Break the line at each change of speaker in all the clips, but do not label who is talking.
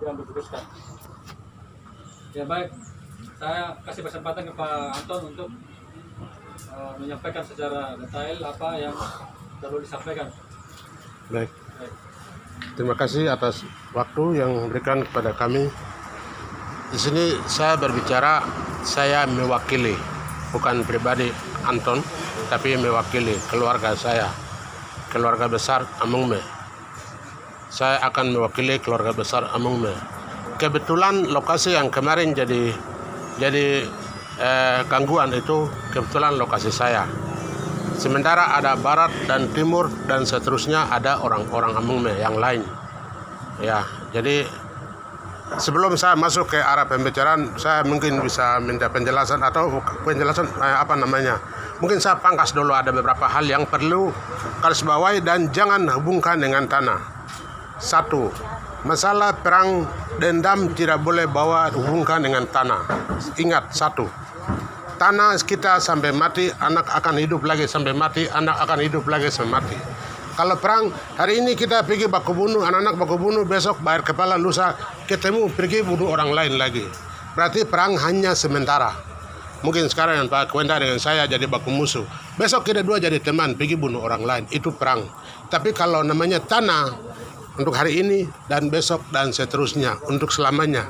yang diputuskan. Ya baik, saya kasih kesempatan ke Pak Anton untuk menyampaikan secara detail apa yang perlu disampaikan.
Baik. Terima kasih atas waktu yang diberikan kepada kami. Di sini saya berbicara, saya mewakili, bukan pribadi Anton, tapi mewakili keluarga saya, keluarga besar Amungme. Saya akan mewakili keluarga besar Amungme. Kebetulan lokasi yang kemarin jadi gangguan itu kebetulan lokasi saya. Sementara ada barat dan timur dan seterusnya ada orang-orang Amungme yang lain. Ya, jadi sebelum saya masuk ke arah pembicaraan, saya mungkin bisa minta penjelasan atau penjelasan Mungkin saya pangkas dulu, ada beberapa hal yang perlu garis bawahi dan jangan hubungkan dengan tanah. Satu, masalah perang dendam tidak boleh bawa hubungkan dengan tanah. Ingat satu, tanah kita sampai mati, anak akan hidup lagi sampai mati, anak akan hidup lagi sampai mati. Kalau perang, hari ini kita pergi baku bunuh, anak-anak baku bunuh, besok bayar kepala, lusa ketemu pergi bunuh orang lain lagi. Berarti perang hanya sementara. Mungkin sekarang yang Pak Kwenda dengan saya jadi baku musuh, besok kita dua jadi teman, pergi bunuh orang lain, itu perang. Tapi kalau namanya tanah, untuk hari ini dan besok dan seterusnya, untuk selamanya.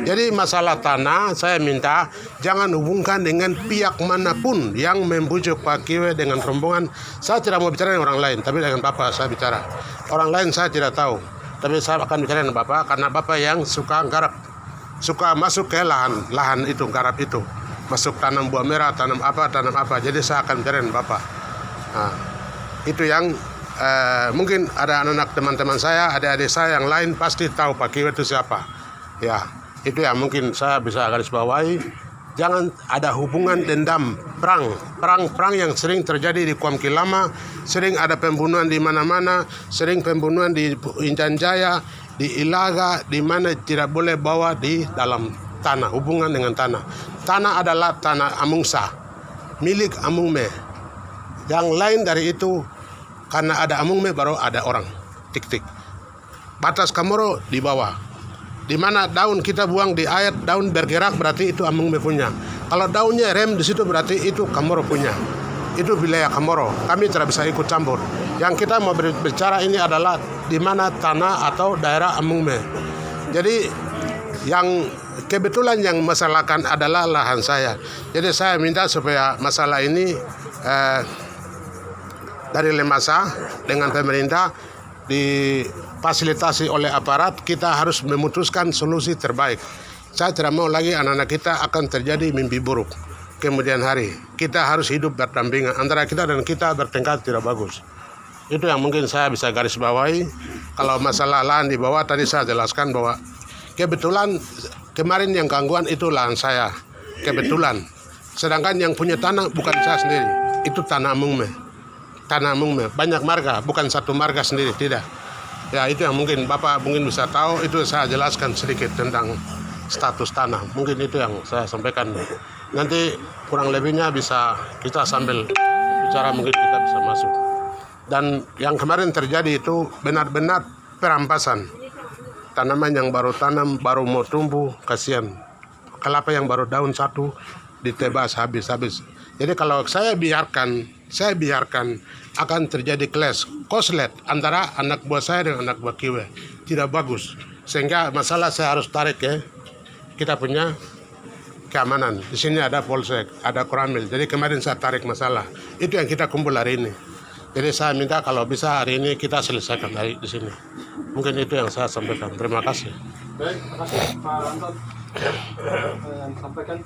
Jadi masalah tanah, saya minta jangan hubungkan dengan pihak manapun yang membujuk Pak Kiwe dengan rombongan. Saya tidak mau bicara dengan orang lain, tapi dengan Bapak saya bicara. Orang lain saya tidak tahu, tapi saya akan bicara dengan Bapak karena Bapak yang suka garap, suka masuk ke lahan itu, garap itu, masuk tanam buah merah, tanam apa. Jadi saya akan bicara dengan Bapak. Nah, itu yang mungkin ada anak-anak teman-teman saya, adik-adik saya yang lain pasti tahu Pak Kiwe itu siapa. Ya, itu yang mungkin saya bisa garis bawahi. Jangan ada hubungan dendam, perang yang sering terjadi di Kuam Kilama, sering ada pembunuhan di mana-mana, sering pembunuhan di Intan Jaya, di Ilaga, di mana tidak boleh bawa di dalam tanah, hubungan dengan tanah. Tanah adalah tanah Amungsa, milik Amungme. Yang lain dari itu, karena ada Amungme baru ada orang. Tik-tik. Batas Kamoro di bawah. Di mana daun kita buang di air, daun bergerak berarti itu Amungme punya. Kalau daunnya rem di situ berarti itu Kamoro punya. Itu wilayah Kamoro. Kami tidak bisa ikut campur. Yang kita mau berbicara ini adalah di mana tanah atau daerah Amungme. Jadi yang kebetulan yang masalahkan adalah lahan saya. Jadi saya minta supaya masalah ini dari Lemasa dengan pemerintah difasilitasi oleh aparat, kita harus memutuskan solusi terbaik. Saya tidak mau lagi anak-anak kita akan terjadi mimpi buruk kemudian hari. Kita harus hidup berdampingan, antara kita dan kita bertengkar tidak bagus. Itu yang mungkin saya bisa garis bawahi. Kalau masalah lahan di bawah tadi saya jelaskan bahwa kebetulan kemarin yang gangguan itu lahan saya, kebetulan. Sedangkan yang punya tanah bukan saya sendiri, itu tanah Amungme. Tanah Amungme, banyak marga, bukan satu marga sendiri, tidak. Ya itu yang mungkin Bapak mungkin bisa tahu, itu saya jelaskan sedikit tentang status tanah. Mungkin itu yang saya sampaikan. Nanti kurang lebihnya bisa kita sambil bicara, mungkin kita bisa masuk. Dan yang kemarin terjadi itu benar-benar perampasan. Tanaman yang baru tanam, baru mau tumbuh, kasihan. Kelapa yang baru daun satu ditebas habis-habis. Jadi kalau saya biarkan akan terjadi clash, koslet antara anak buah saya dengan anak buah Kiwe. Tidak bagus. Sehingga masalah saya harus tarik ya. Kita punya keamanan. Di sini ada polsek, ada koramil. Jadi kemarin saya tarik masalah. Itu yang kita kumpul hari ini. Jadi saya minta kalau bisa hari ini kita selesaikan dari di sini. Mungkin itu yang saya sampaikan. Terima kasih.
Baik, terima kasih Pak Anton yang sampaikan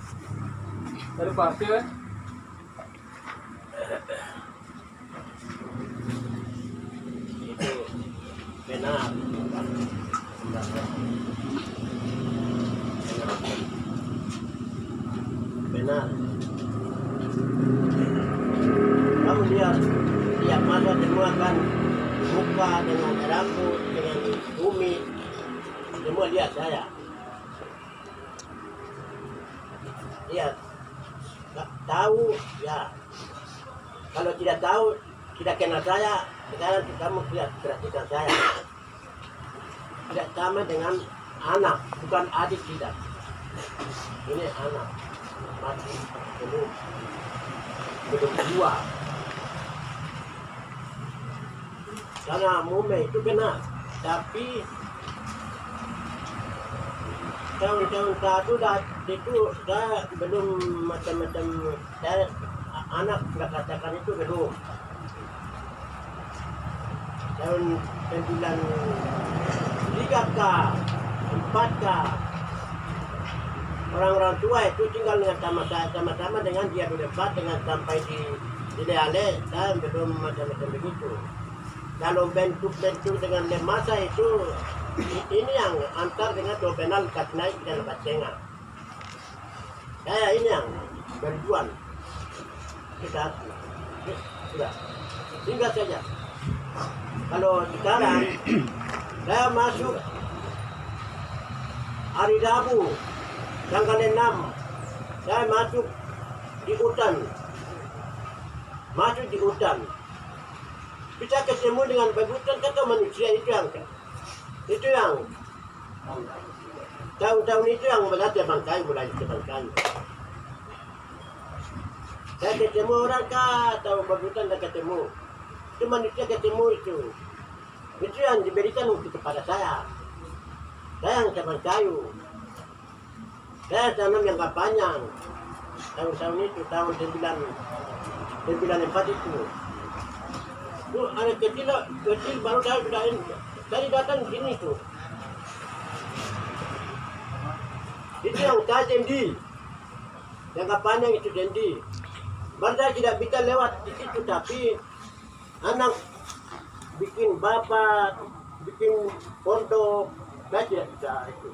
dari Pak Kiwe.
Itu benar. Kamu lihat masa semua kan muka dengan rambut dengan bumi semua lihat saya. Lihat, tahu ya. Kalau tidak tahu, tidak kenal saya, sekarang kamu lihat perhatikan saya. Tidak sama dengan anak, bukan adik tidak. Ini anak mati belum dua. Karena mume itu kena, tapi tahun-tahun satu itu saya belum macam-macam, saya anak sudah katakan itu belum. Tahun 93K, 4K, orang-orang tua itu tinggal dengan sama-sama dengan dia berdebat dengan sampai di Leale, saya belum macam-macam begitu. Kalau bentuk-bentuk dengan lemasa itu ini yang antar dengan dobenal kat naik dan lepas tengah. Saya ini yang berjuang. Kita sudah tinggal saja. Kalau sekarang saya masuk hari Rabu tanggal 6, saya masuk di hutan. Masuk di hutan. Bisa ketemu dengan bagusan kata manusia itu yang tahun-tahun itu yang melihat bangkai, mulai bangkai. Saya ketemu orang atau bagusan saya ketemu. Itu manusia ketemu itu yang diberikan untuk kepada saya. Saya yang cabang kayu. Saya tanam yang gak panjang. Tahun-tahun itu, tahun 94 itu. Itu anak kecil baru saya sudah dari datang sini tuh. Itu yang saya janji. Yang gak panjang itu janji. Baru saya tidak bisa lewat di situ, tapi anak bikin bapak, bikin pondok, saya tidak bisa itu.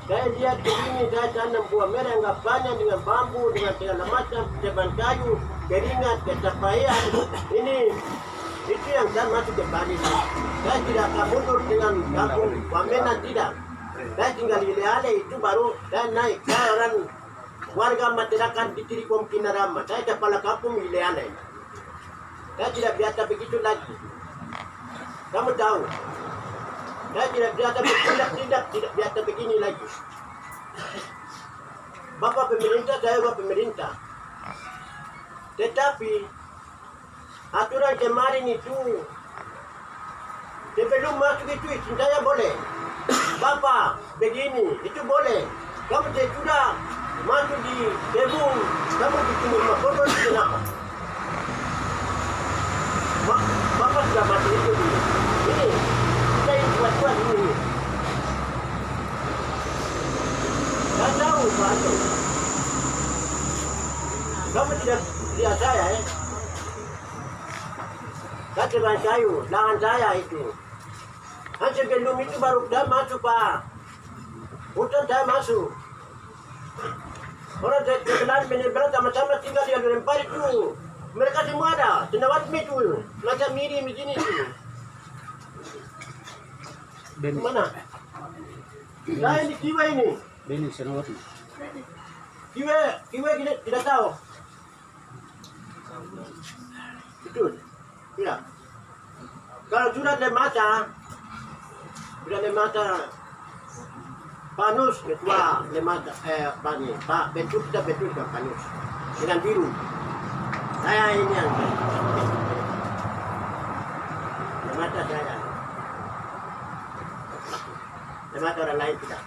Saya lihat begini, saya tanam buah merah yang gak banyak dengan bambu, dengan segala macam, cabang kayu, keringat, kecapaian. Ini, itu yang saya masuk ke Bali. Saya tidak akan mundur dengan kampung Wamena, tidak. Saya tinggal di Leale, itu baru saya naik. Saya orang warga masyarakat di Tirikom Kinarama. Saya kepala kampung di Leale. Saya tidak biasa begitu lagi. Kamu tahu, saya tidak biasa tidak biasa begini lagi. Bapak pemerintah, saya bapak pemerintah. Tetapi aturan kemarin itu sebelum masuk itu saya boleh. Bapak begini, itu boleh. Kamu sudah masuk di Debung, kamu bikin rumah kotor, kenapa? Bapak sudah masuk itu dulu. Ini, kita yang buat ini. Saya tahu, Pak Anto. Kamu tidak lihat saya, Saya teman kayu, lahan saya itu. Dan sebelum itu baru saya masuk, Pak. Hutan saya masuk. Orang terkenal menyeberang sama-sama tinggal di Lempar itu. Mereka semua ada, senawat itu, macam mirim begini itu. Mana? Saya ini kiwa ini.
Beni senawat.
Kiwa tidak tahu. Itu, tidak. Kalau sudah lemata, panus ketua lemata, Pak bentuk kita bentuk dengan panus dengan biru. Saya ini yang lemata saya. Lemata orang lain tidak.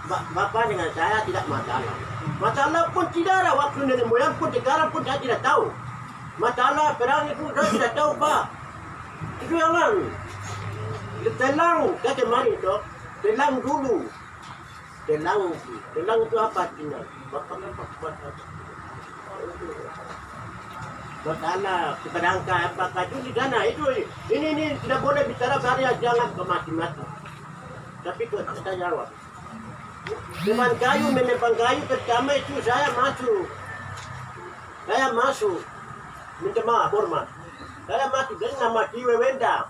Bapak dengan saya tidak masalah. Masalah pun tidak ada, waktu nenek moyang pun sekarang pun saya tidak tahu. Masalah perang itu saya tidak tahu, Pak. Itu yang lain. Telang, saya kemarin itu, telang dulu. Telang itu apa artinya? Bapak masalah keberangka apakah itu di sana itu ini tidak boleh bicara karya, jangan ke mati-mati. Tapi kita jawab. Dengan kayu, menebang kayu pertama itu saya masuk. Minta maaf, hormat. Saya masuk dari nama Kiwe Wenda.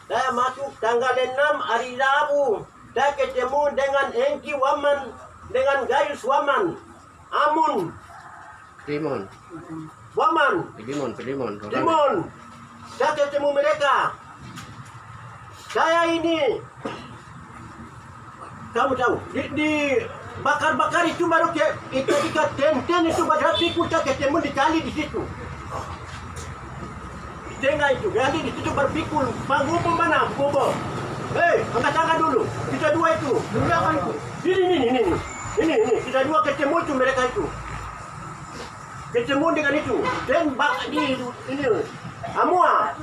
Saya masuk tanggal 6 hari Rabu. Saya ketemu dengan Engki Waman, dengan Gayus Waman, Amun,
Timon.
Waman,
Timon.
Timon. Saya ketemu mereka. Saya ini, kamu tahu, di bakar-bakar itu baru ketika ten itu baru pikul tak ketemu dikali di situ. Di tengah itu, nanti di situ baru pikul. Panggung mana? Bobo. Hei, angkat tangan dulu. Kita dua itu. Belakang itu. Ini. Kita dua ketemu itu mereka itu. Ketemu dengan itu. Dan bak di ini. Amua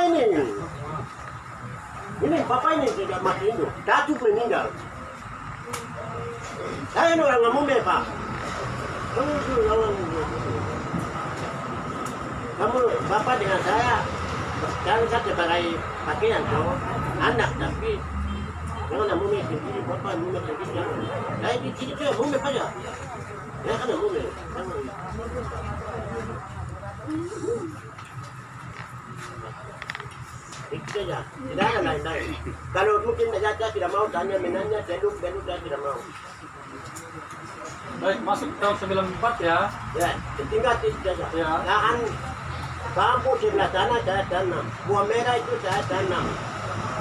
ini. Ini bapak ini tidak mati itu. Datuk meninggal. Saya ini orang ngomong Pak. Kamu bapak dengan saya. Sekarang saya sebagai pakaian kau anak tapi jangan mumi sendiri bapak mumi sendiri. Saya di sini juga mumi saja. Ya kan mumi. Itu saja. Tidak ada lain-lain. Kalau mungkin saja tidak mau tanya menanya seluk saya tidak mau.
Baik, masuk tahun 94 ya.
Ya, tinggal itu saja.
Ya.
Lahan bambu sebelah sana saya tanam, buah merah itu saya tanam,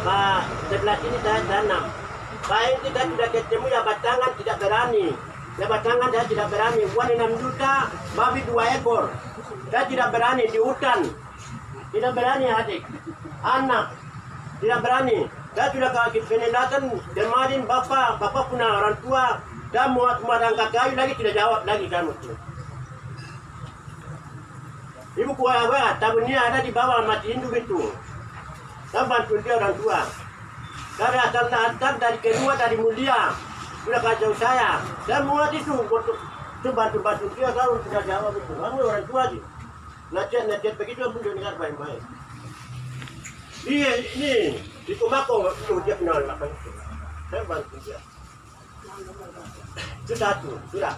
Pak sebelah sini saya tanam. Pak ini kita sudah ketemu ya batangan tidak berani, ya batangan saya tidak berani. Uang 6 juta, babi 2 ekor, saya tidak berani di hutan, tidak berani adik, anak tidak berani. Saya sudah ke penindakan kemarin bapak punya orang tua, dan muat angkat kayu lagi tidak jawab lagi kamu tuh. Ibu kuah tabunnya ada di bawah mati induk itu. Saya bantu dia orang tua. Dari asal dari kedua dari mulia sudah kacau saya. Saya muat itu untuk bantu dia kalau sudah jawab itu. Kamu orang tua sih. Nasihat begitu pun dengar baik-baik. Ini di Kumako itu dia kenal apa itu. Saya bantu dia. Itu satu sudah.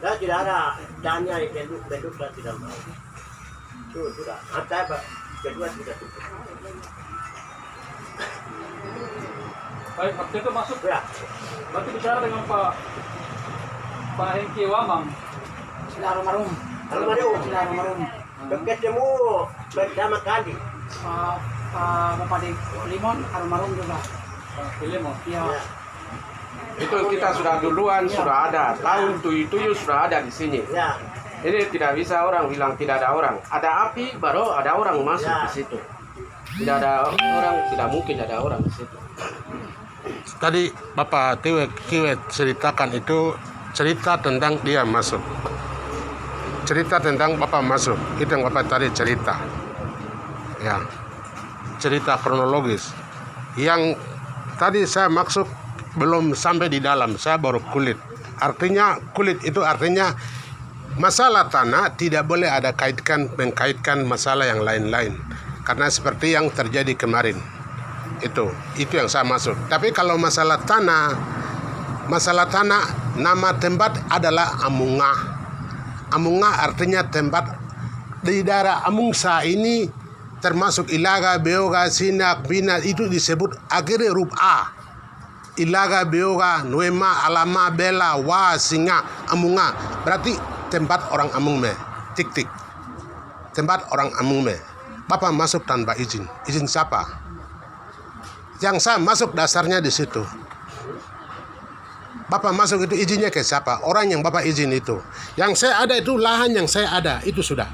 Saya tidak ada dana yang beduk saya tidak mau. Itu sudah, saya kedua sudah tutup.
Baik, waktu itu masuk.
Ya,
Berarti bicara dengan Pak Hengki Wamang.
Almarhum.
almarhum. Ketemu pertama kali.
Pak Bupati Limon, almarhum juga.
Pak Filemon.
Ya.
Ya.
Itu kita sudah duluan sudah ada. Tahun 77 sudah ada di sini.
Ya,
Ini tidak bisa orang bilang tidak ada orang. Ada api baru ada orang masuk
Ya.
di situ. Tidak ada orang, tidak mungkin ada orang di situ. Tadi Bapak Kiwet ceritakan itu cerita tentang dia masuk. Cerita tentang Bapak masuk. Itu yang Bapak tadi cerita. Ya. Cerita kronologis. Yang tadi saya maksud belum sampai di dalam, saya baru kulit. Artinya kulit itu artinya masalah tanah tidak boleh ada mengkaitkan masalah yang lain-lain. Karena seperti yang terjadi kemarin. Itu yang saya maksud. Tapi kalau masalah tanah nama tempat adalah Amunga. Amunga artinya tempat di daerah Amungsa ini termasuk Ilaga, Beoga, Sinak, Bina itu disebut akhirnya huruf A. Ilaga, Beoga, Nuema, Alama, Bela, Wa, Singa, Amunga. Berarti tempat orang Amungme. Tik-tik. Tempat orang Amungme. Bapak masuk tanpa izin. Izin siapa? Yang saya masuk dasarnya di situ. Bapak masuk itu izinnya ke siapa? Orang yang Bapak izin itu. Yang saya ada itu lahan yang saya ada. Itu sudah.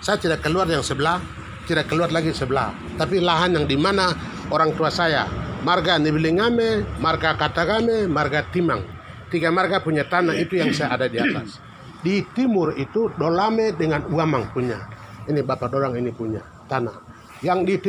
Saya tidak keluar yang sebelah. Tidak keluar lagi sebelah. Tapi lahan yang di mana orang tua saya. Marga Nibilingame, Marga Katagame, Marga Timang. 3 marga punya tanah itu yang saya ada di atas. Di timur itu Dolame dengan Uamang punya. Ini Bapak Dorang ini punya tanah. Yang di timur